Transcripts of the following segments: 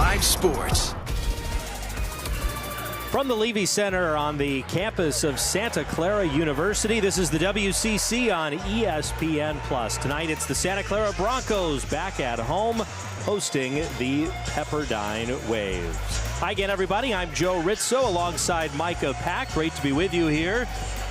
Live Sports. From the Levy Center on the campus of Santa Clara University, this is the WCC on ESPN+. Tonight it's the Santa Clara Broncos back at home hosting the Pepperdine Waves. Hi again, everybody. I'm Joe Rizzo alongside Micah Paik. Great to be with you here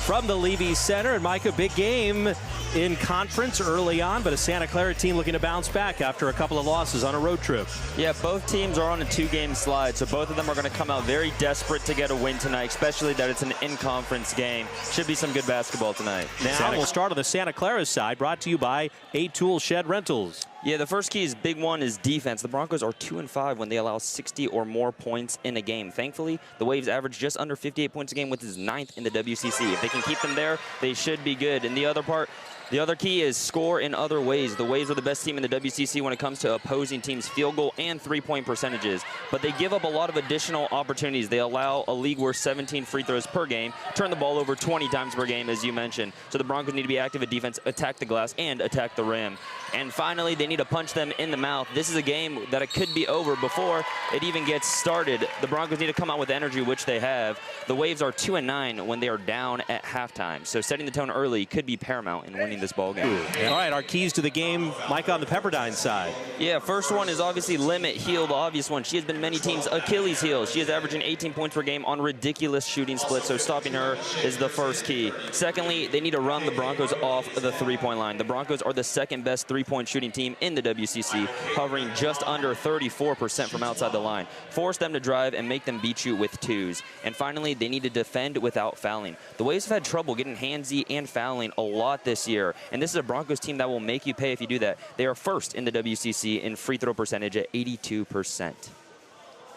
from the Levy Center. And Micah, big game in conference early on, but a Santa Clara team looking to bounce back after a couple of losses on a road trip. Yeah, both teams are on a two-game slide, so both of them are going to come out very desperate to get a win tonight, especially that it's an in-conference game. Should be some good basketball tonight. Now we'll start on the Santa Clara side, brought to you by 8-Tool Shed Rentals. Yeah, the first key is big one is defense. The Broncos are 2-5 when they allow 60 or more points in a game. Thankfully, the Waves average just under 58 points a game, which is 9th in the WCC. If they can keep them there, they should be good. And the other key is score in other ways. The Waves are the best team in the WCC when it comes to opposing teams' field goal and three-point percentages. But they give up a lot of additional opportunities. They allow a league-worst 17 free throws per game, turn the ball over 20 times per game, as you mentioned. So the Broncos need to be active at defense, attack the glass, and attack the rim. And finally, they need to punch them in the mouth. This is a game that it could be over before it even gets started. The Broncos need to come out with energy, which they have. The Waves are 2-9 when they are down at halftime. So setting the tone early could be paramount in winning this ball game. All right, our keys to the game, Mike, on the Pepperdine side. Yeah, first one is obviously limit Heel, the obvious one. She has been many teams' Achilles heel. She is averaging 18 points per game on ridiculous shooting splits, so stopping her is the first key. Secondly, they need to run the Broncos off the three-point line. The Broncos are the second best three-point shooting team in the WCC, hovering just under 34% from outside the line. Force them to drive and make them beat you with twos. And finally, they need to defend without fouling. The Waves have had trouble getting handsy and fouling a lot this year, and this is a Broncos team that will make you pay if you do that. They are first in the WCC in free throw percentage at 82%.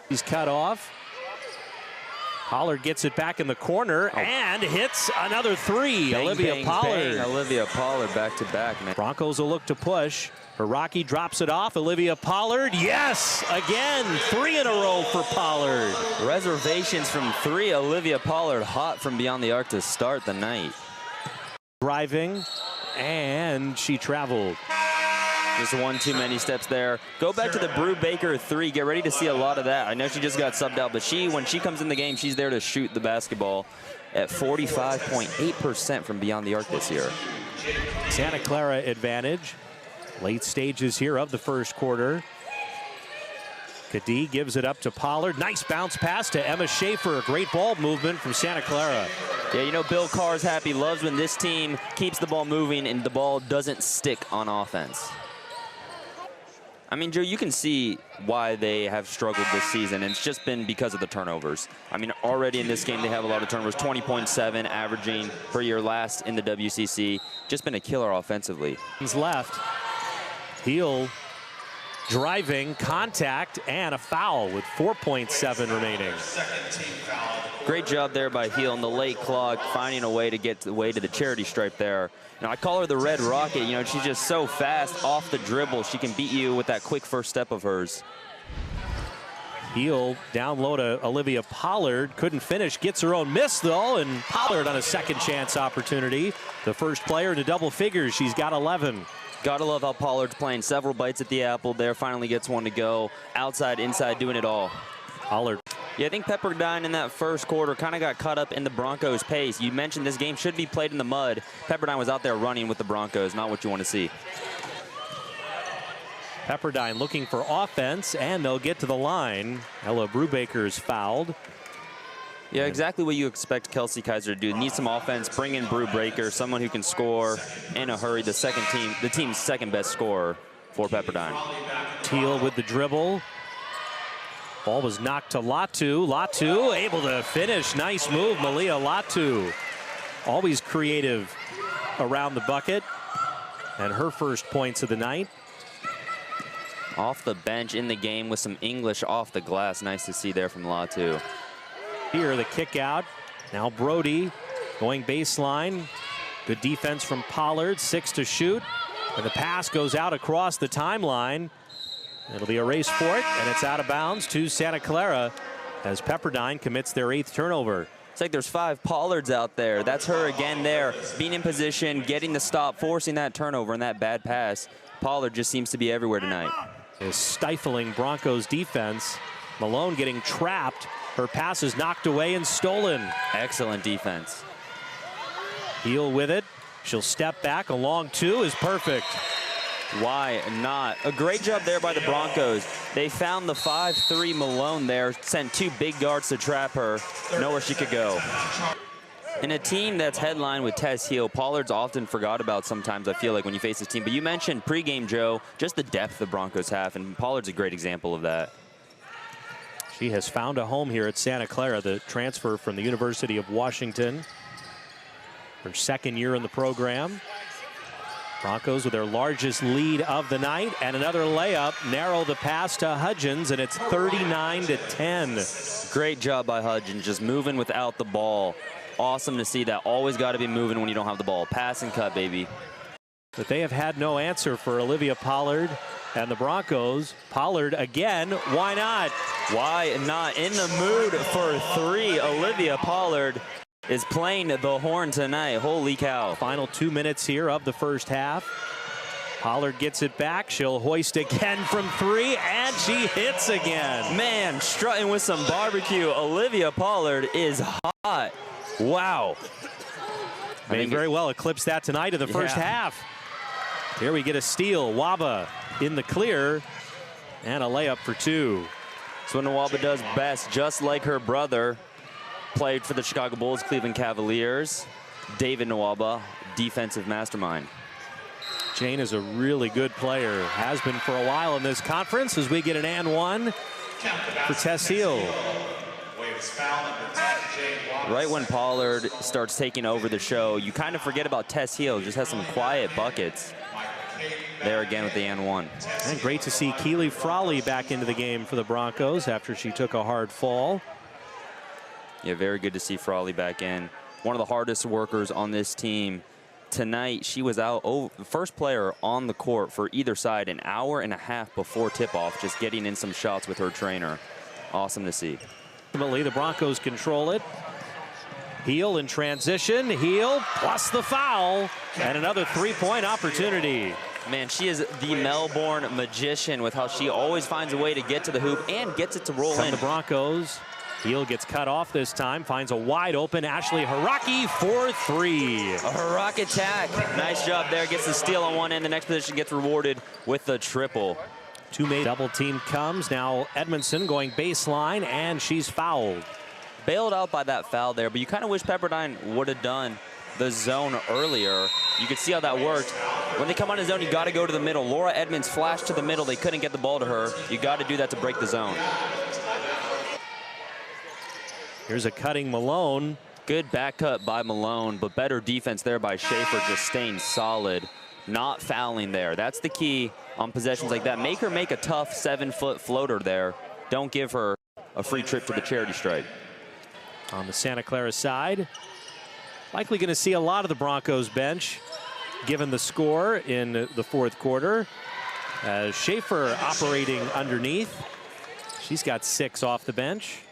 He's cut off. Pollard gets it back in the corner and hits another three. Bang, Olivia bang, Pollard. Bang. Olivia Pollard back-to-back, man. Broncos will look to push. Hiraki drops it off. Olivia Pollard, yes! Again, 3 in a row for Pollard. Reservations from 3. Olivia Pollard hot from beyond the arc to start the night. Driving, and she traveled. Just one too many steps there. Go back to the Brew Baker 3. Get ready to see a lot of that. I know she just got subbed out, but when she comes in the game, she's there to shoot the basketball at 45.8% from beyond the arc this year. Santa Clara advantage. Late stages here of the first quarter. Kadee gives it up to Pollard. Nice bounce pass to Emma Schaefer. A great ball movement from Santa Clara. Yeah, you know, Bill Carr's happy. Loves when this team keeps the ball moving and the ball doesn't stick on offense. I mean, Joe, you can see why they have struggled this season, and it's just been because of the turnovers. I mean, already in this game, they have a lot of turnovers, 20.7 averaging per year, last in the WCC. Just been a killer offensively. He's left. Heel driving, contact, and a foul with 4.7 remaining. Great job there by Heel in the late clock, finding a way to get away to the charity stripe there. Now, I call her the Red Rocket. You know, she's just so fast off the dribble. She can beat you with that quick first step of hers. Heel down low to Olivia Pollard. Couldn't finish. Gets her own miss, though, and Pollard on a second chance opportunity. The first player to double figures. She's got 11. Gotta love how Pollard's playing. Several bites at the apple there. Finally gets one to go. Outside, inside, doing it all. Pollard. Yeah, I think Pepperdine in that first quarter kind of got caught up in the Broncos' pace. You mentioned this game should be played in the mud. Pepperdine was out there running with the Broncos, not what you want to see. Pepperdine looking for offense, and they'll get to the line. Ella Brubaker's fouled. Yeah, exactly what you expect Kelsey Kaiser to do. Need some offense, bring in Brubaker, someone who can score in a hurry. The team's second best scorer for Pepperdine. Teal with the dribble. Ball was knocked to Latu. Latu able to finish. Nice move, Malia Latu. Always creative around the bucket. And her first points of the night. Off the bench in the game with some English off the glass. Nice to see there from Latu. Here, the kick out. Now Brody going baseline. Good defense from Pollard. 6 to shoot. And the pass goes out across the timeline. It'll be a race for it, and it's out of bounds to Santa Clara as Pepperdine commits their 8th turnover. It's like there's 5 Pollards out there. That's her again there, being in position, getting the stop, forcing that turnover and that bad pass. Pollard just seems to be everywhere tonight. is stifling Broncos defense. Malone getting trapped. Her pass is knocked away and stolen. Excellent defense. Heel with it. She'll step back. A long two is perfect. Why not? A great job there by the Broncos. They found the 5'3" Malone there, sent two big guards to trap her. Nowhere she could go. In a team that's headlined with Tess Heel, Pollard's often forgot about sometimes, I feel like, when you face this team. But you mentioned pregame, Joe, just the depth the Broncos have, and Pollard's a great example of that. She has found a home here at Santa Clara, the transfer from the University of Washington. Her second year in the program. Broncos with their largest lead of the night, and another layup, narrow the pass to Hudgens, and it's 39-10. Great job by Hudgens, just moving without the ball. Awesome to see that. Always got to be moving when you don't have the ball. Pass and cut, baby. But they have had no answer for Olivia Pollard and the Broncos. Pollard again, why not? Why not? In the mood for three, Olivia Pollard is playing the horn tonight. Holy cow. Final 2 minutes here of the first half. Pollard gets it back. She'll hoist again from three, and she hits again. Man, strutting with some barbecue. Olivia Pollard is hot. Wow. May very well eclipse that tonight in the first half. Here we get a steal. Waba in the clear, and a layup for two. That's what Nwaba does best, just like her brother. Played for the Chicago Bulls, Cleveland Cavaliers. David Nwaba, defensive mastermind. Jane is a really good player. Has been for a while in this conference as we get an and one for Tess Heel. Right when Pollard starts taking over the show, you kind of forget about Tess Heel. Just has some quiet buckets. There again with the and one. And great to see Keely Frawley back into the game for the Broncos after she took a hard fall. Yeah, very good to see Frawley back in. One of the hardest workers on this team. Tonight, she was out, the first player on the court for either side an hour and a half before tip-off, just getting in some shots with her trainer. Awesome to see. Ultimately, the Broncos control it. Heel in transition. Heel plus the foul. And another three-point opportunity. Man, she is the Melbourne magician with how she always finds a way to get to the hoop and gets it to roll in. The Broncos. Heel gets cut off this time, finds a wide open Ashley Haraki for three. A Haraki attack. Nice job there. Gets the steal on one end. The next position gets rewarded with the triple. Two-made double team comes. Now Edmondson going baseline, and she's fouled. Bailed out by that foul there, but you kind of wish Pepperdine would have done the zone earlier. You could see how that worked. When they come on the zone, you got to go to the middle. Laura Edmonds flashed to the middle. They couldn't get the ball to her. You got to do that to break the zone. Here's a cutting Malone. Good back cut by Malone, but better defense there by Schaefer, just staying solid, not fouling there. That's the key on possessions like that. Make her make a tough 7-foot floater there. Don't give her a free trip to the charity stripe. On the Santa Clara side, likely going to see a lot of the Broncos bench, given the score in the fourth quarter. Schaefer operating underneath. She's got 6 off the bench.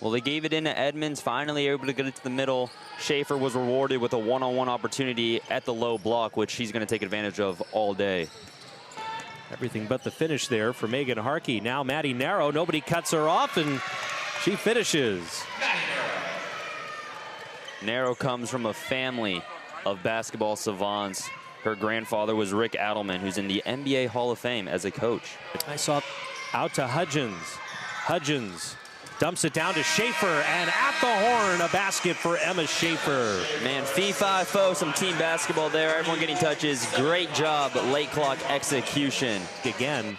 Well, they gave it into Edmonds, finally able to get it to the middle. Schaefer was rewarded with a one-on-one opportunity at the low block, which she's going to take advantage of all day. Everything but the finish there for Megan Harkey. Now Maddie Narrow, nobody cuts her off, and she finishes. Narrow comes from a family of basketball savants. Her grandfather was Rick Adelman, who's in the NBA Hall of Fame as a coach. I saw out to Hudgens. Hudgens dumps it down to Schaefer, and at the horn, a basket for Emma Schaefer. Man, fee-fi-fo, some team basketball there. Everyone getting touches. Great job, late clock execution. Again,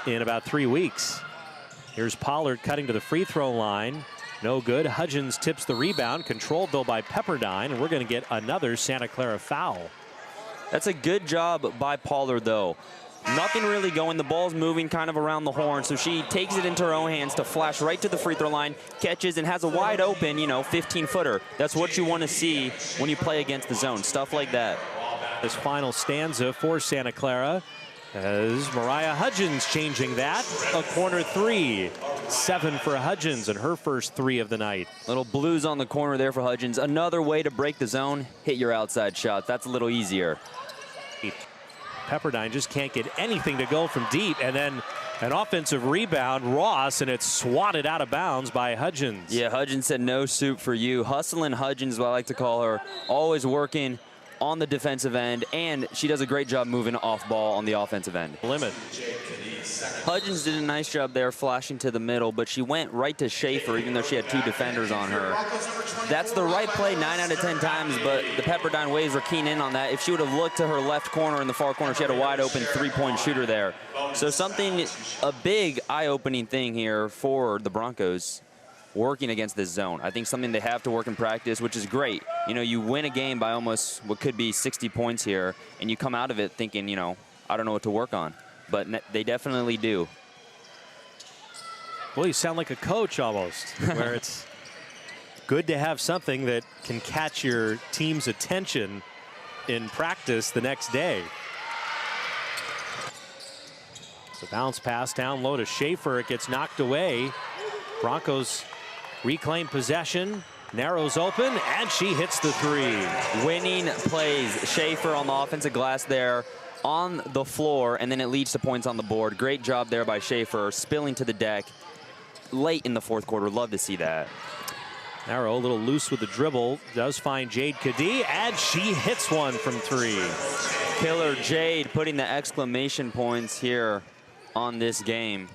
in about 3 weeks. Here's Pollard cutting to the free throw line. No good. Hudgens tips the rebound, controlled though by Pepperdine, and we're going to get another Santa Clara foul. That's a good job by Pollard, though. Nothing really going. The ball's moving kind of around the horn, so she takes it into her own hands to flash right to the free throw line, catches, and has a wide open, 15-footer. That's what you want to see when you play against the zone, stuff like that. This final stanza for Santa Clara as Mariah Hudgens changing that. A corner three. 7 for Hudgens and her first 3 of the night. Little blues on the corner there for Hudgens. Another way to break the zone, hit your outside shot. That's a little easier. Pepperdine just can't get anything to go from deep. And then an offensive rebound, Ross, and it's swatted out of bounds by Hudgens. Yeah, Hudgens said no soup for you. Hustling Hudgens is what I like to call her. Always working on the defensive end, and she does a great job moving off ball on the offensive end. Limit. Hudgens did a nice job there flashing to the middle, but she went right to Schaefer even though she had 2 defenders on her. That's the right play 9 out of 10 times, but the Pepperdine Waves were keen in on that. If she would have looked to her left corner in the far corner, she had a wide open 3-point shooter there. So a big eye-opening thing here for the Broncos working against this zone. I think something they have to work in practice, which is great. You know, you win a game by almost what could be 60 points here, and you come out of it thinking, you know, I don't know what to work on. But they definitely do. Well, you sound like a coach almost, where it's good to have something that can catch your team's attention in practice the next day. So bounce pass down low to Schaefer. It gets knocked away. Broncos reclaim possession. Narrows open, and she hits the 3. Winning plays. Schaefer on the offensive glass there on the floor, and then it leads to points on the board. Great job there by Schaefer, spilling to the deck late in the 4th quarter. Love to see that. Narrow, a little loose with the dribble, does find Jade Kadee, and she hits one from 3. Killer Jade putting the exclamation points here on this game.